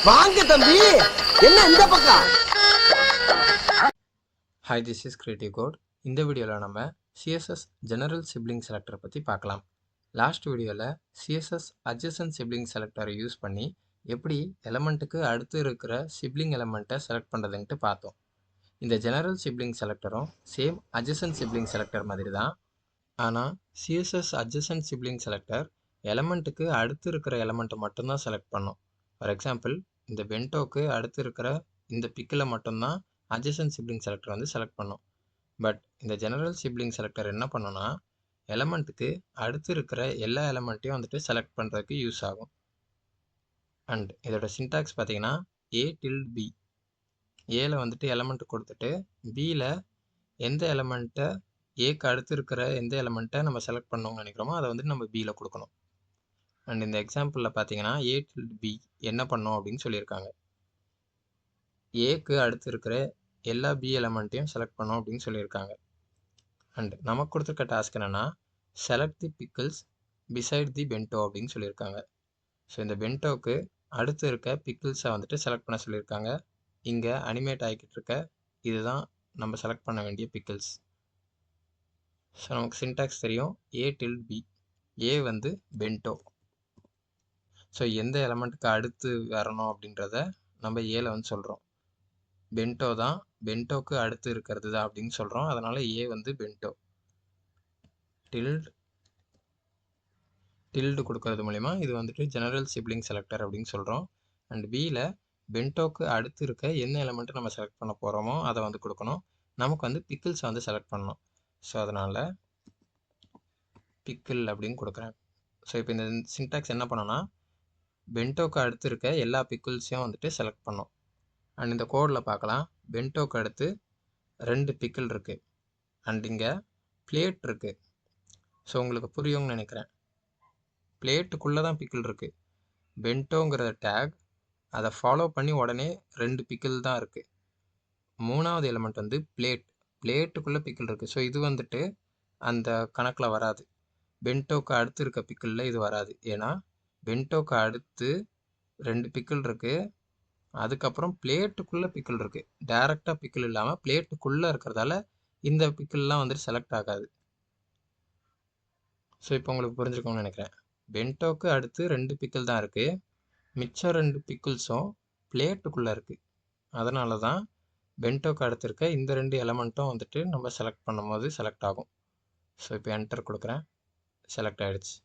வாங்க தம்பி, என்ன இந்த பக்கம்? Hi, this is Creative Code. இந்த வீடியோவில் நம்ம CSS General Sibling Selector பற்றி பார்க்கலாம். லாஸ்ட் வீடியோவில் CSS Adjacent Sibling Selector use பண்ணி எப்படி எலமெண்ட்டுக்கு அடுத்து இருக்கிற சிப்ளிங் எலமெண்ட்டை செலக்ட் பண்ணுறதுன்ட்டு பார்த்தோம். இந்த ஜெனரல் சிப்ளிங் செலக்டரும் சேம் அட்ஜசன்ட் சிப்ளிங் செலக்டர் மாதிரி தான். ஆனால் CSS Adjacent Sibling Selector எலமெண்ட்டுக்கு அடுத்து இருக்கிற எலமெண்ட்டை மட்டும்தான் செலக்ட் பண்ணும். ஃபார் எக்ஸாம்பிள், இந்த பென்டோக்கு அடுத்து இருக்கிற இந்த பிக்கில் மட்டும்தான் அட்ஜசன்ட் சிப்ளிங் செலக்டர் வந்து செலக்ட் பண்ணும். பட் இந்த ஜெனரல் சிப்ளிங் செலக்டர் என்ன பண்ணுன்னா, எலமெண்ட்டுக்கு அடுத்து இருக்கிற எல்லா எலமெண்ட்டையும் வந்துட்டு செலக்ட் பண்ணுறதுக்கு யூஸ் ஆகும். அண்ட் இதோட சின்டாக்ஸ் பார்த்தீங்கன்னா A tilde B. ஏல வந்துட்டு எலமெண்ட் கொடுத்துட்டு பியில் எந்த எலமெண்ட்டை ஏக்கு அடுத்து இருக்கிற எந்த எலமெண்ட்டை நம்ம செலக்ட் பண்ணணும்னு நினைக்கிறோமோ அதை வந்துட்டு நம்ம பியில் கொடுக்கணும். அண்ட் இந்த எக்ஸாம்பிளில் பார்த்தீங்கன்னா A tilde B என்ன பண்ணோம் அப்படின்னு சொல்லியிருக்காங்க. ஏக்கு அடுத்து இருக்கிற எல்லா பி எலமெண்ட்டையும் செலக்ட் பண்ணோம் அப்படின்னு சொல்லியிருக்காங்க. அண்ட் நமக்கு கொடுத்துருக்க டாஸ்க் என்னென்னா, செலக்ட் தி பிக்கிள்ஸ் பிசைட் தி பென்டோ அப்படின்னு சொல்லியிருக்காங்க. ஸோ இந்த பென்டோக்கு அடுத்து இருக்க பிக்கிள்ஸை வந்துட்டு செலக்ட் பண்ண சொல்லியிருக்காங்க. இங்கே அனிமேட் ஆகிக்கிட்டு இருக்க இதுதான் நம்ம செலக்ட் பண்ண வேண்டிய பிக்கிள்ஸ். ஸோ நமக்கு சின்டாக்ஸ் தெரியும், A tilde B. ஏ வந்து பென்டோ. ஸோ எந்த எலமெண்ட்டுக்கு அடுத்து வரணும் அப்படின்றத நம்ம ஏல வந்து சொல்கிறோம். பென்டோ தான், பென்டோக்கு அடுத்து இருக்கிறது தான் அப்படின்னு சொல்கிறோம். அதனால் ஏ வந்து பென்டோ. டில்டு கொடுக்கறது மூலிமா இது வந்துட்டு ஜெனரல் சிப்ளிங் செலக்டர் அப்படின்னு சொல்கிறோம். அண்ட் பியில் பென்டோக்கு அடுத்து இருக்க என்ன எலமெண்ட்டை நம்ம செலக்ட் பண்ண போகிறோமோ அதை வந்து கொடுக்கணும். நமக்கு வந்து பிக்கிள்ஸை வந்து செலக்ட் பண்ணணும். ஸோ அதனால் பிக்கிள் அப்படின்னு கொடுக்குறேன். ஸோ இப்போ இந்த சின்டாக்ஸ் என்ன பண்ணோன்னா, பென்டோக்கு அடுத்து இருக்க எல்லா பிக்கிள்ஸையும் வந்துட்டு செலக்ட் பண்ணோம். அண்ட் இந்த கோடில் பார்க்கலாம், பென்டோக்கு அடுத்து 2 பிக்கிள் இருக்குது. அண்ட் இங்கே பிளேட் இருக்குது. ஸோ உங்களுக்கு புரியும்னு நினைக்கிறேன். பிளேட்டுக்குள்ளே தான் பிக்கிள் இருக்குது. பென்டோங்கிற டேக் அதை ஃபாலோ பண்ணி உடனே 2 பிக்கிள் தான் இருக்குது. 3வது எலிமெண்ட் வந்து பிளேட்டுக்குள்ளே பிக்கிள் இருக்குது. ஸோ இது வந்துட்டு அந்த கணக்கில் வராது. பென்டோக்கு அடுத்து இருக்க பிக்கிளில் இது வராது. ஏன்னா பென்டோக்கு அடுத்து 2 பிக்கிள் இருக்குது, அதுக்கப்புறம் பிளேட்டுக்குள்ளே பிக்கிள் இருக்குது. டைரெக்டாக பிக்கிள் இல்லாமல் பிளேட்டுக்குள்ளே இருக்கிறதால இந்த பிக்கிள்லாம் வந்துட்டு செலக்ட் ஆகாது. ஸோ இப்போ உங்களுக்கு புரிஞ்சுக்கணும்னு நினைக்கிறேன். பென்டோக்கு அடுத்து 2 பிக்கிள் தான் இருக்குது, மிச்சம் 2 பிக்கிள்ஸும் பிளேட்டுக்குள்ளே இருக்குது. அதனால தான் பென்டோக்கு அடுத்து இருக்க இந்த 2 எலமெண்ட்டும் வந்துட்டு நம்ம செலக்ட் பண்ணும்போது செலக்ட் ஆகும். ஸோ இப்போ என்டர் கொடுக்குறேன், செலக்ட் ஆகிடுச்சு.